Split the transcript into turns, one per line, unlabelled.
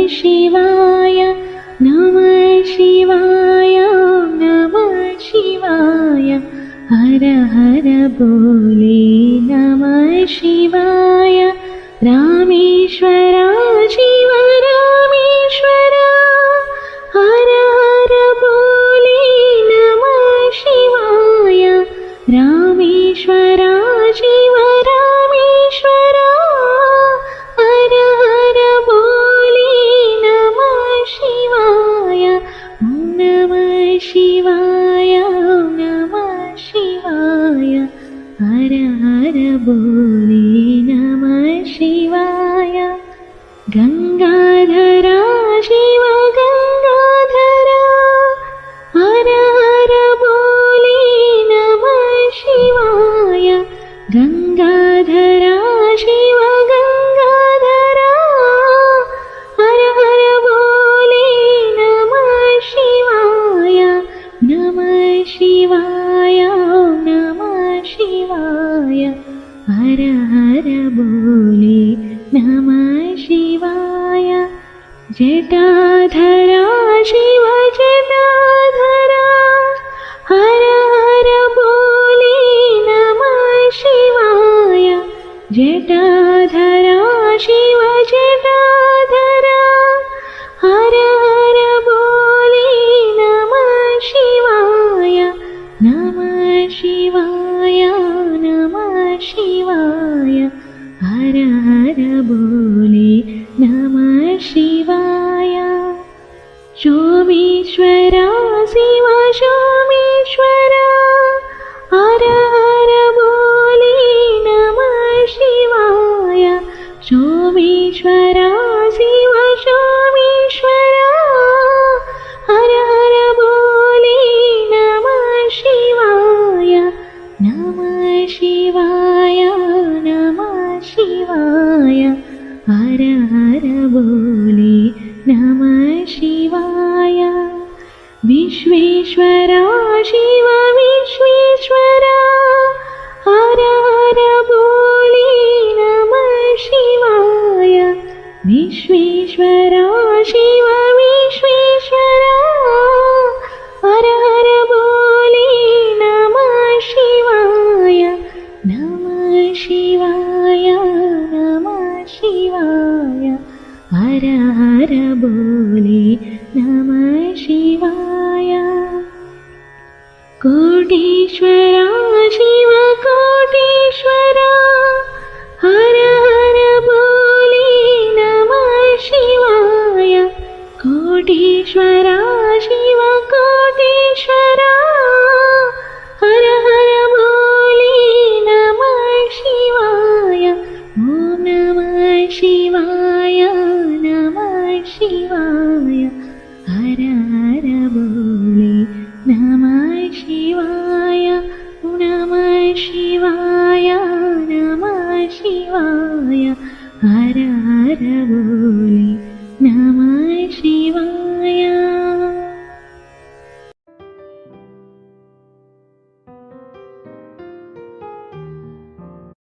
शिवाय नमः शिवाय नमः शिवाय हर हर बोले नमः शिवाय रामेश्वरा शिव रामेश्वरा हर हर बोले नमः शिवाय रामेश्वरा शिव रामेश्वरा हर हर बोले नमः शिवाय नमः शिवाय नमः शिवाय हर हर बोले नमः शिवाय गंगाधरा शिव गंगाधरा हर हर बोले नमः शिवाय गंगाधरा शिव गंगाधरा हर हर बोले नमः शिवाय नमः शिवाय नमः शिवाय हर हर बोले नमः शिवाय जटाधरा शिव जटाधरा हर हर बोले नमः शिवाय जटाधरा शिव जटाधरा हर हर बोले नमः शिवाय नमः शिवाय नमः शिवाय हर हर बोले नमः शिवाय सोमेश्वरा शिव सोमेश्वरा हर हर बोले नमः शिवाय सोमेश्वरा शिव सोमेश्वरा हर हर बोले नमः शिवाय नमः शिवाय नमः शिवाय हर हर बोले नमः शिवाय विश्वेश्वरा शिव विश्वेश्वरा हर हर बोले नमः शिवाय विश्वेश्वरा शिव विश्वेश्वरा हर हर बोले नमः शिवाय नमः शिवाय नमः शिवाय हर हर बोले नमः शिवाय कोटीश्वरा शिव कोटीश्वरा हर हर बोले नमः शिवाय कोटीश्वरा शिव कोटीश्वरा हर हर बोले नमः शिवाय ॐ नमः शिवाय नमः शिवाय हर हर बोले नमः शिवाय नमः शिवाय नमः शिवाय हर हर बोले